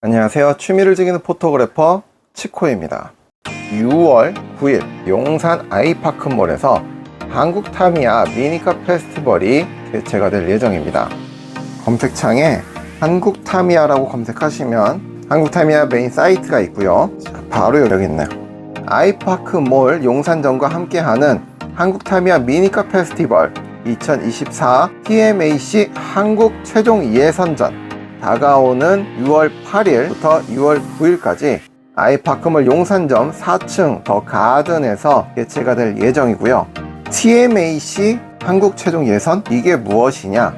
안녕하세요. 취미를 즐기는 포토그래퍼 치코입니다. 6월 9일 용산 아이파크몰에서 한국 타미야 미니카 페스티벌이 개최가 될 예정입니다. 검색창에 한국 타미야라고 검색하시면 한국 타미야 메인 사이트가 있고요. 바로 여기 있네요. 아이파크몰 용산점과 함께하는 한국 타미야 미니카 페스티벌 2024 TMAC 한국 최종 예선전 다가오는 6월 8일부터 6월 9일까지 아이파크몰 용산점 4층 더 가든에서 개최가 될 예정이고요. TMAC 한국 최종 예선? 이게 무엇이냐?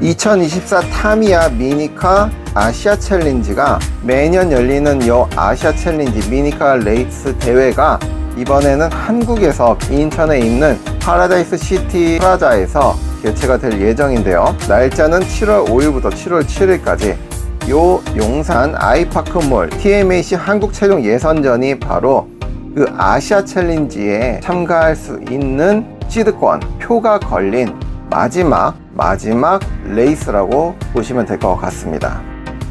2024 타미야 미니카 아시아 챌린지가 매년 열리는 이 아시아 챌린지 미니카 레이스 대회가 이번에는 한국에서 인천에 있는 파라다이스 시티 프라자에서 개최가 될 예정인데요. 날짜는 7월 5일부터 7월 7일까지 요 용산 아이파크몰 TMAC 한국 최종 예선전이 바로 그 아시아 챌린지에 참가할 수 있는 시드권 표가 걸린 마지막 레이스라고 보시면 될 것 같습니다.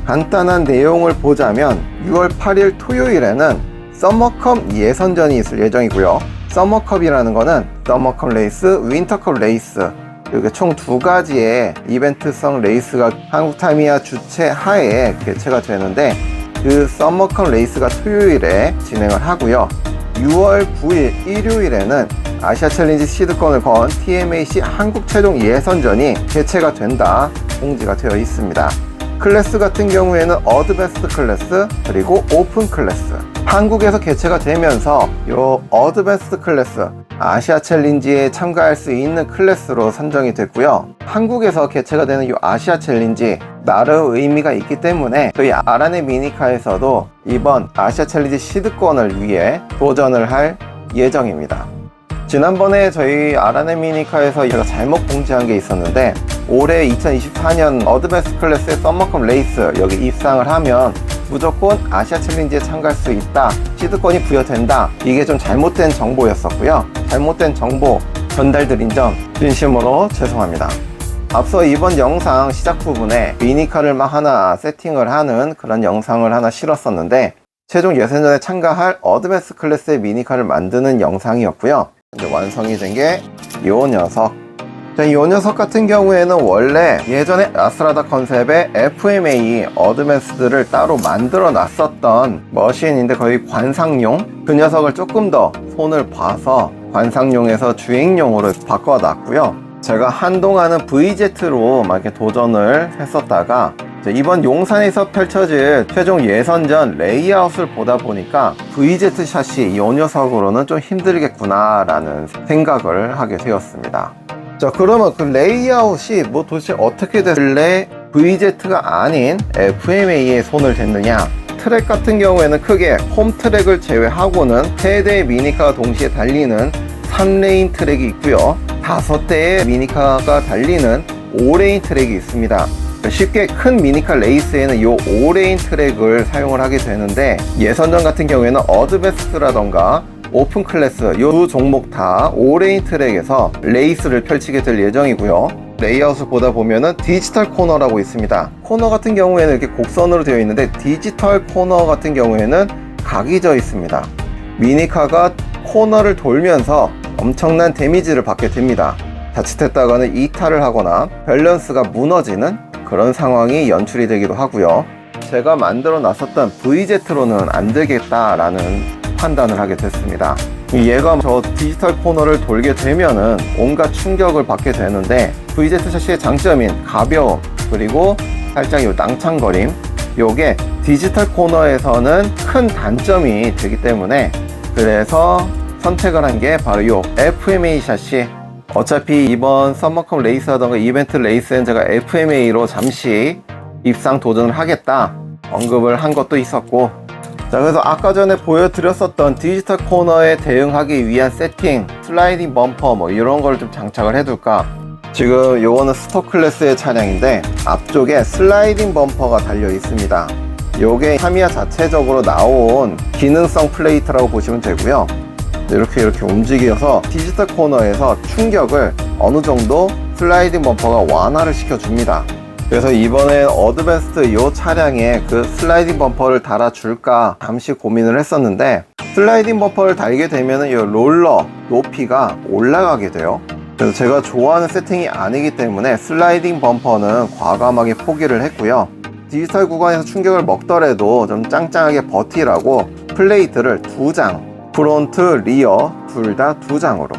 간단한 내용을 보자면 6월 8일 토요일에는 서머컵 예선전이 있을 예정이고요. 서머컵이라는 거는 서머컵 레이스, 윈터컵 레이스 이렇게 총 두 가지의 이벤트성 레이스가 한국 타미야 주최 하에 개최가 되는데 그 서머컵 레이스가 토요일에 진행을 하고요. 6월 9일 일요일에는 아시아 챌린지 시드권을 건 TMAC 한국 최종 예선전이 개최가 된다 공지가 되어 있습니다. 클래스 같은 경우에는 어드밴스드 클래스 그리고 오픈 클래스 한국에서 개최가 되면서 이 어드밴스드 클래스 아시아 챌린지에 참가할 수 있는 클래스로 선정이 됐고요. 한국에서 개최가 되는 이 아시아 챌린지 나름 의미가 있기 때문에 저희 아라네 미니카에서도 이번 아시아 챌린지 시드권을 위해 도전을 할 예정입니다. 지난번에 저희 아라네 미니카에서 제가 잘못 공지한 게 있었는데 올해 2024년 어드밴스 클래스의 서머컵 레이스 여기 입상을 하면 무조건 아시아 챌린지에 참가할 수 있다, 시드권이 부여된다, 이게 좀 잘못된 정보였었고요. 잘못된 정보 전달드린 점 진심으로 죄송합니다. 앞서 이번 영상 시작 부분에 미니카를 막 하나 세팅을 하는 그런 영상을 하나 실었었는데 최종 예선전에 참가할 어드밴스 클래스의 미니카를 만드는 영상이었고요. 이제 완성이 된 게 이 녀석. 이 녀석 같은 경우에는 원래 예전에 아스라다 컨셉의 FMA 어드밴스드를 따로 만들어 놨었던 머신인데 거의 관상용, 그 녀석을 조금 더 손을 봐서 관상용에서 주행용으로 바꿔 놨고요. 제가 한동안은 VZ로 막 이렇게 도전을 했었다가 이번 용산에서 펼쳐질 최종 예선전 레이아웃을 보다 보니까 VZ 샷이 이 녀석으로는 좀 힘들겠구나 라는 생각을 하게 되었습니다. 자, 그러면 그 레이아웃이 뭐 도대체 어떻게 됐길래 VZ가 아닌 FMA에 손을 댔느냐? 트랙 같은 경우에는 크게 홈 트랙을 제외하고는 3대의 미니카가 동시에 달리는 3레인 트랙이 있고요. 5대의 미니카가 달리는 5레인 트랙이 있습니다. 쉽게 큰 미니카 레이스에는 이 5레인 트랙을 사용을 하게 되는데 예선전 같은 경우에는 어드밴스드라던가 오픈 클래스 이 두 종목 다 5레인 트랙에서 레이스를 펼치게 될 예정이고요. 레이아웃을 보다 보면은 디지털 코너라고 있습니다. 코너 같은 경우에는 이렇게 곡선으로 되어 있는데 디지털 코너 같은 경우에는 각이 져 있습니다. 미니카가 코너를 돌면서 엄청난 데미지를 받게 됩니다. 자칫했다가는 이탈을 하거나 밸런스가 무너지는 그런 상황이 연출이 되기도 하고요. 제가 만들어 놨었던 VZ로는 안 되겠다라는 판단을 하게 됐습니다. 얘가 저 디지털 코너를 돌게 되면은 온갖 충격을 받게 되는데 VZ 샷시의 장점인 가벼움 그리고 살짝 요 낭창거림 요게 디지털 코너에서는 큰 단점이 되기 때문에 그래서 선택을 한 게 바로 요 FMA 샷시. 어차피 이번 서머컵 레이스 하던가 이벤트 레이스엔 제가 FMA로 잠시 입상 도전을 하겠다 언급을 한 것도 있었고, 자, 그래서 아까 전에 보여드렸었던 디지털 코너에 대응하기 위한 세팅, 슬라이딩 범퍼 뭐 이런 걸 좀 장착을 해둘까. 지금 요거는 스토 클래스의 차량인데 앞쪽에 슬라이딩 범퍼가 달려 있습니다. 요게 타미야 자체적으로 나온 기능성 플레이트라고 보시면 되고요. 이렇게 움직여서 디지털 코너에서 충격을 어느 정도 슬라이딩 범퍼가 완화를 시켜줍니다. 그래서 이번에 어드밴스드 이 차량에 그 슬라이딩 범퍼를 달아줄까 잠시 고민을 했었는데, 슬라이딩 범퍼를 달게 되면 이 롤러 높이가 올라가게 돼요. 그래서 제가 좋아하는 세팅이 아니기 때문에 슬라이딩 범퍼는 과감하게 포기를 했고요. 디지털 구간에서 충격을 먹더라도 좀 짱짱하게 버티라고 플레이트를 2장, 프론트, 리어 둘 다 2장으로,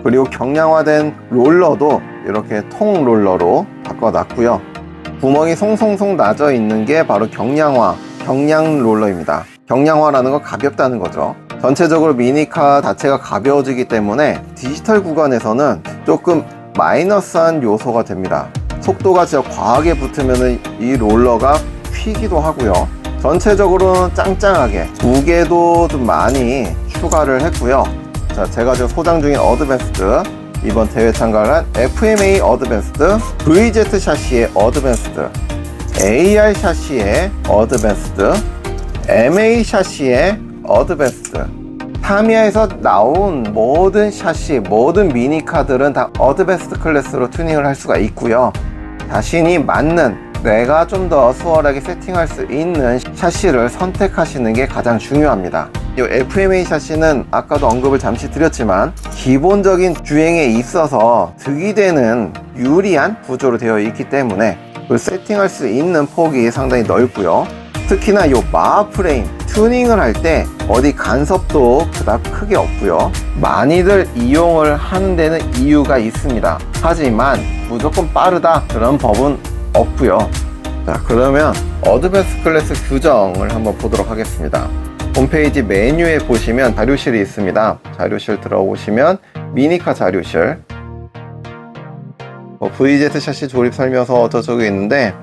그리고 경량화된 롤러도 이렇게 통 롤러로 바꿔놨고요. 구멍이 송송송 나져 있는 게 바로 경량 롤러입니다. 경량화라는 건 가볍다는 거죠. 전체적으로 미니카 자체가 가벼워지기 때문에 디지털 구간에서는 조금 마이너스한 요소가 됩니다. 속도가 진짜 과하게 붙으면 이 롤러가 휘기도 하고요. 전체적으로는 짱짱하게 무게도 좀 많이 추가를 했고요. 자, 제가 지금 소장 중인 어드밴스드, 이번 대회 참가를 한 FMA 어드밴스드, VZ 샤시의 어드밴스드, AR 샤시의 어드밴스드, MA 샤시의 어드밴스드, 타미야에서 나온 모든 샤시, 모든 미니카들은 다 어드밴스드 클래스로 튜닝을 할 수가 있고요. 자신이 맞는, 내가 좀 더 수월하게 세팅할 수 있는 샤시를 선택하시는 게 가장 중요합니다. 이 FMA 샤시는 아까도 언급을 잠시 드렸지만 기본적인 주행에 있어서 득이 되는 유리한 구조로 되어 있기 때문에 세팅할 수 있는 폭이 상당히 넓고요. 특히나 이 마하 프레임 튜닝을 할 때 어디 간섭도 그닥 크게 없고요. 많이들 이용을 하는 데는 이유가 있습니다. 하지만 무조건 빠르다 그런 법은 없고요. 자, 그러면 어드밴스 클래스 규정을 한번 보도록 하겠습니다. 홈페이지 메뉴에 보시면 자료실이 있습니다. 자료실 들어오시면 미니카 자료실, VZ 샤시 조립 설명서 저쪽에 있는데,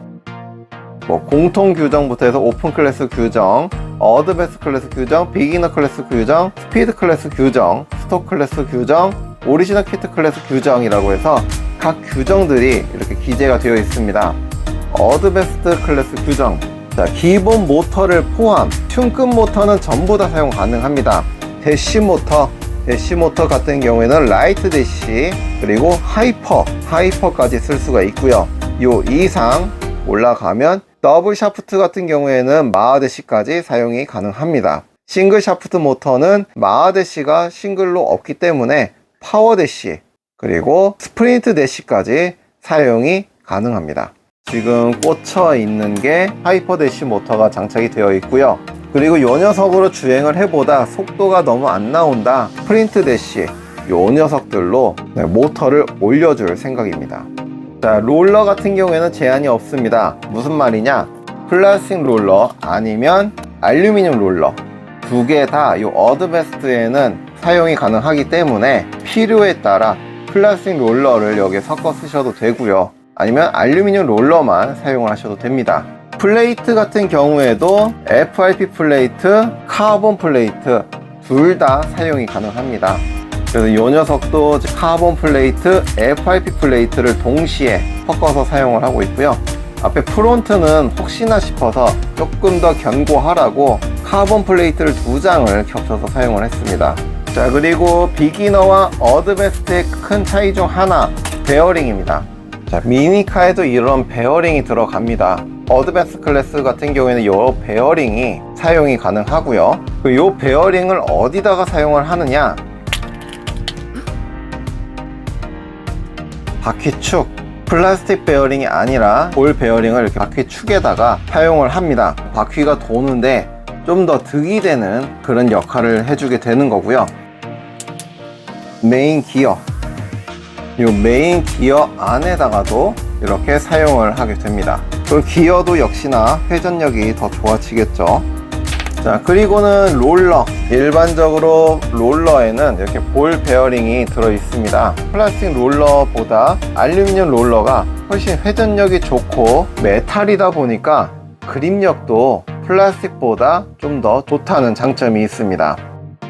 공통 규정부터 해서 오픈 클래스 규정, 어드밴스 클래스 규정, 비기너 클래스 규정, 스피드 클래스 규정, 스톡 클래스 규정, 오리지널 키트 클래스 규정이라고 해서 각 규정들이 이렇게 기재가 되어 있습니다. 어드밴스드 클래스 규정, 자, 기본 모터를 포함 튠급 모터는 전부 다 사용 가능합니다. 대시 모터 같은 경우에는 라이트 대시, 그리고 하이퍼까지 쓸 수가 있고요. 요 이상 올라가면 더블 샤프트 같은 경우에는 마하 대시까지 사용이 가능합니다. 싱글 샤프트 모터는 마하 대시가 싱글로 없기 때문에 파워 대시, 그리고 스프린트 대시까지 사용이 가능합니다. 지금 꽂혀 있는 게 하이퍼 대시 모터가 장착이 되어 있고요. 그리고 이 녀석으로 주행을 해보다 속도가 너무 안 나온다, 스프린트 대시, 이 녀석들로 모터를 올려줄 생각입니다. 자, 롤러 같은 경우에는 제한이 없습니다. 무슨 말이냐, 플라스틱 롤러 아니면 알루미늄 롤러 두 개 다 이 어드밴스드에는 사용이 가능하기 때문에 필요에 따라 플라스틱 롤러를 여기에 섞어 쓰셔도 되고요, 아니면 알루미늄 롤러만 사용을 하셔도 됩니다. 플레이트 같은 경우에도 FRP 플레이트, 카본 플레이트 둘 다 사용이 가능합니다. 그래서 이 녀석도 카본 플레이트, FRP 플레이트를 동시에 섞어서 사용을 하고 있고요. 앞에 프론트는 혹시나 싶어서 조금 더 견고하라고 카본 플레이트를 2장을 겹쳐서 사용을 했습니다. 자, 그리고 비기너와 어드밴스드의 큰 차이 중 하나, 베어링입니다. 자, 미니카에도 이런 베어링이 들어갑니다. 어드밴스 클래스 같은 경우에는 이 베어링이 사용이 가능하고요. 이 베어링을 어디다가 사용을 하느냐, 바퀴축, 플라스틱 베어링이 아니라 볼 베어링을 이렇게 바퀴축에다가 사용을 합니다. 바퀴가 도는데 좀 더 득이 되는 그런 역할을 해주게 되는 거고요. 메인 기어, 이 메인 기어 안에다가도 이렇게 사용을 하게 됩니다. 그 기어도 역시나 회전력이 더 좋아지겠죠. 자, 그리고는 롤러, 일반적으로 롤러에는 이렇게 볼 베어링이 들어 있습니다. 플라스틱 롤러보다 알루미늄 롤러가 훨씬 회전력이 좋고 메탈이다 보니까 그립력도 플라스틱보다 좀 더 좋다는 장점이 있습니다.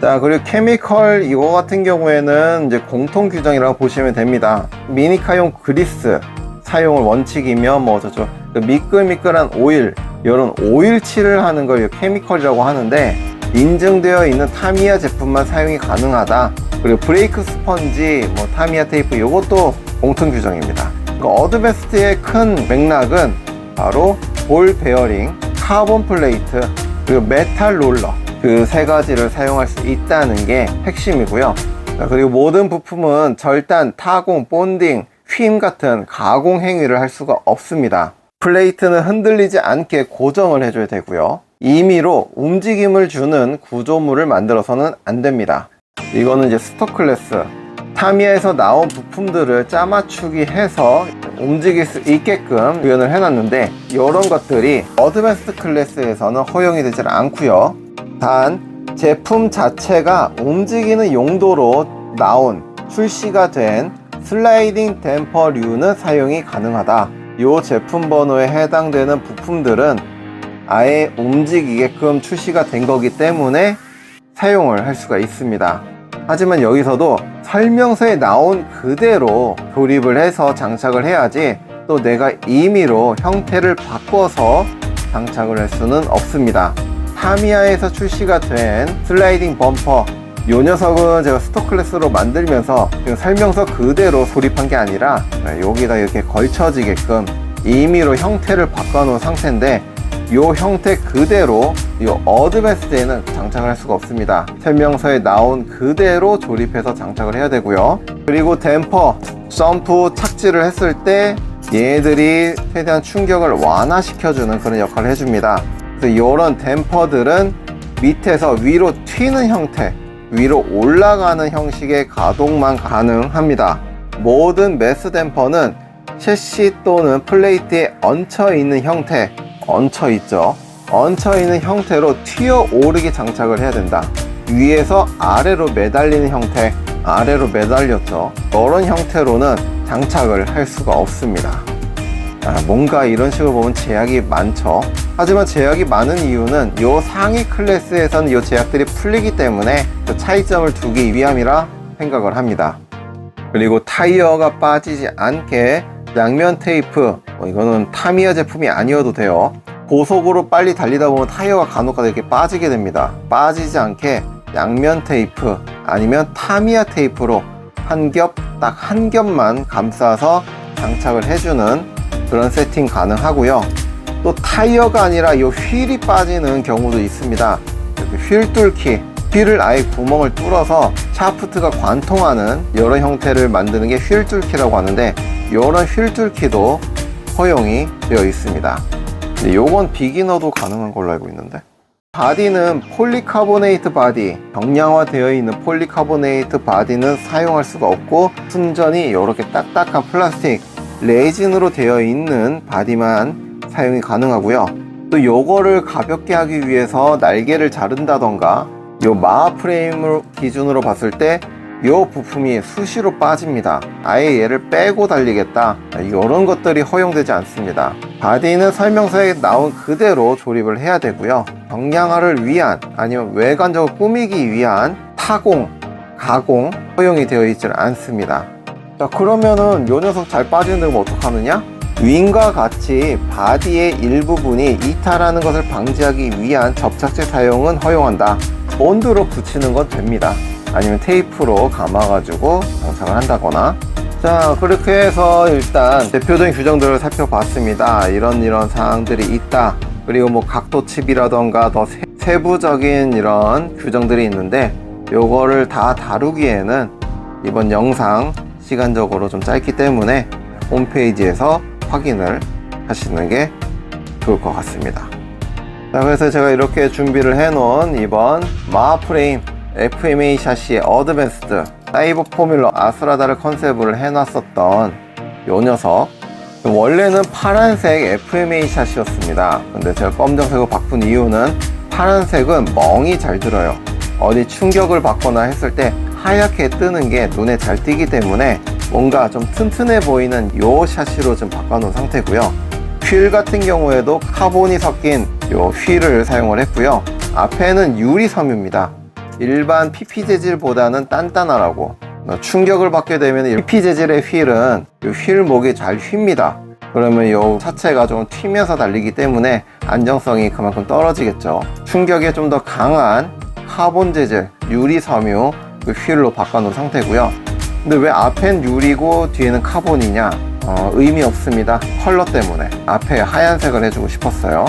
자, 그리고 케미컬 이거 같은 경우에는 이제 공통 규정이라고 보시면 됩니다. 미니카용 그리스 사용을 원칙이면 미끌미끌한 오일, 이런 오일칠을 하는 걸 케미컬이라고 하는데, 인증되어 있는 타미야 제품만 사용이 가능하다. 그리고 브레이크 스펀지, 타미야 테이프, 이것도 공통 규정입니다. 그 어드밴스드의 큰 맥락은 바로 볼 베어링, 카본 플레이트, 그리고 메탈 롤러, 그 세 가지를 사용할 수 있다는 게 핵심이고요. 그리고 모든 부품은 절단, 타공, 본딩, 휨 같은 가공 행위를 할 수가 없습니다. 플레이트는 흔들리지 않게 고정을 해줘야 되고요. 임의로 움직임을 주는 구조물을 만들어서는 안 됩니다. 이거는 이제 스토 클래스, 타미야에서 나온 부품들을 짜맞추기 해서 움직일 수 있게끔 구현을 해놨는데, 이런 것들이 어드밴스드 클래스에서는 허용이 되질 않고요. 단 제품 자체가 움직이는 용도로 나온, 출시가 된 슬라이딩 댐퍼류는 사용이 가능하다. 이 제품 번호에 해당되는 부품들은 아예 움직이게끔 출시가 된 거기 때문에 사용을 할 수가 있습니다. 하지만 여기서도 설명서에 나온 그대로 조립을 해서 장착을 해야지, 또 내가 임의로 형태를 바꿔서 장착을 할 수는 없습니다. 타미야에서 출시가 된 슬라이딩 범퍼, 이 녀석은 제가 스토 클래스로 만들면서 지금 설명서 그대로 조립한 게 아니라 여기다 이렇게 걸쳐지게끔 임의로 형태를 바꿔 놓은 상태인데, 이 형태 그대로 이 어드밴스드에는 장착을 할 수가 없습니다. 설명서에 나온 그대로 조립해서 장착을 해야 되고요. 그리고 댐퍼, 썸프 착지를 했을 때 얘들이 최대한 충격을 완화시켜주는 그런 역할을 해줍니다. 그래서 이런 댐퍼들은 밑에서 위로 튀는 형태, 위로 올라가는 형식의 가동만 가능합니다. 모든 매스 댐퍼는 셰시 또는 플레이트에 얹혀있는 형태, 얹혀있죠. 얹혀있는 형태로 튀어 오르게 장착을 해야 된다. 위에서 아래로 매달리는 형태, 아래로 매달렸죠. 이런 형태로는 장착을 할 수가 없습니다. 뭔가 이런 식으로 보면 제약이 많죠. 하지만 제약이 많은 이유는 이 상위 클래스에서는 이 제약들이 풀리기 때문에 그 차이점을 두기 위함이라 생각을 합니다. 그리고 타이어가 빠지지 않게 양면 테이프, 이거는 타미야 제품이 아니어도 돼요. 고속으로 빨리 달리다 보면 타이어가 간혹가다 이렇게 빠지게 됩니다. 빠지지 않게 양면 테이프 아니면 타미야 테이프로 한 겹, 딱 한 겹만 감싸서 장착을 해주는 그런 세팅 가능하고요. 또 타이어가 아니라 이 휠이 빠지는 경우도 있습니다. 휠 뚫기, 휠을 아예 구멍을 뚫어서 샤프트가 관통하는 이런 형태를 만드는 게 휠 뚫기라고 하는데, 이런 휠 뚫기도 허용이 되어 있습니다. 요건 비기너도 가능한 걸로 알고 있는데, 바디는 폴리카보네이트 바디, 경량화되어 있는 폴리카보네이트 바디는 사용할 수가 없고, 순전히 이렇게 딱딱한 플라스틱 레진으로 되어 있는 바디만 사용이 가능하고요. 또 요거를 가볍게 하기 위해서 날개를 자른다던가, 요 마하 프레임을 기준으로 봤을 때 요 부품이 수시로 빠집니다. 아예 얘를 빼고 달리겠다, 이런 것들이 허용되지 않습니다. 바디는 설명서에 나온 그대로 조립을 해야 되고요. 경량화를 위한, 아니면 외관적으로 꾸미기 위한 타공, 가공 허용이 되어 있지 않습니다. 자, 그러면은 요 녀석 잘 빠지는 건 어떡하느냐? 윙과 같이 바디의 일부분이 이탈하는 것을 방지하기 위한 접착제 사용은 허용한다. 본드로 붙이는 건 됩니다. 아니면 테이프로 감아가지고 장착을 한다거나. 자, 그렇게 해서 일단 대표적인 규정들을 살펴봤습니다. 이런 사항들이 있다. 그리고 뭐 각도 칩이라던가 더 세부적인 이런 규정들이 있는데, 요거를 다 다루기에는 이번 영상 시간적으로 좀 짧기 때문에 홈페이지에서 확인을 하시는 게 좋을 것 같습니다. 자, 그래서 제가 이렇게 준비를 해 놓은 이번 마하 프레임 FMA 샤시의 어드밴스드 사이버 포뮬러 아스라다를 컨셉을 해놨었던 요 녀석, 원래는 파란색 FMA 샤시였습니다. 근데 제가 검정색으로 바꾼 이유는 파란색은 멍이 잘 들어요. 어디 충격을 받거나 했을 때 하얗게 뜨는 게 눈에 잘 띄기 때문에 뭔가 좀 튼튼해 보이는 요 샤시로 좀 바꿔놓은 상태고요. 휠 같은 경우에도 카본이 섞인 요 휠을 사용을 했고요. 앞에는 유리 섬유입니다. 일반 PP 재질보다는 단단하라고. 충격을 받게 되면 PP 재질의 휠은 이 휠목이 잘 휩니다. 그러면 이 차체가 좀 튀면서 달리기 때문에 안정성이 그만큼 떨어지겠죠. 충격에 좀 더 강한 카본 재질, 유리 섬유 그 휠로 바꿔놓은 상태고요. 근데 왜 앞엔 유리고 뒤에는 카본이냐? 의미 없습니다. 컬러 때문에 앞에 하얀색을 해주고 싶었어요.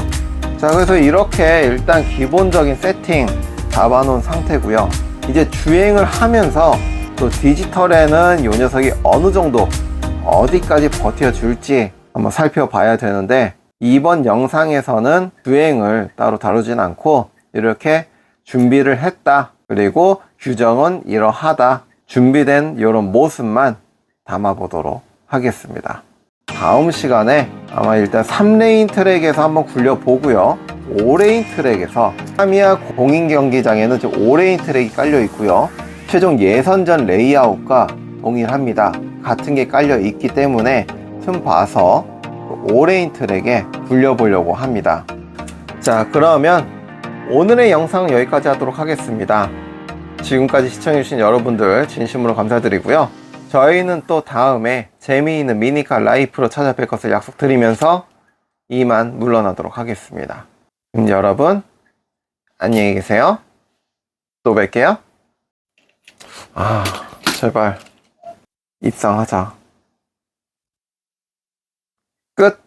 자, 그래서 이렇게 일단 기본적인 세팅 잡아놓은 상태고요. 이제 주행을 하면서 또 디지털에는 이 녀석이 어느 정도 어디까지 버텨줄지 한번 살펴봐야 되는데, 이번 영상에서는 주행을 따로 다루진 않고 이렇게 준비를 했다, 그리고 규정은 이러하다, 준비된 이런 모습만 담아보도록 하겠습니다. 다음 시간에 아마 일단 3레인 트랙에서 한번 굴려보고요. 5레인 트랙에서 타미야 공인경기장에는 지금 5레인 트랙이 깔려 있고요. 최종 예선전 레이아웃과 동일합니다. 같은 게 깔려 있기 때문에 틈 봐서 5레인 트랙에 굴려보려고 합니다. 자, 그러면 오늘의 영상은 여기까지 하도록 하겠습니다. 지금까지 시청해주신 여러분들 진심으로 감사드리고요. 저희는 또 다음에 재미있는 미니카 라이프로 찾아뵐 것을 약속드리면서 이만 물러나도록 하겠습니다. 그럼 여러분 안녕히 계세요. 또 뵐게요. 제발 입상하자. 끝.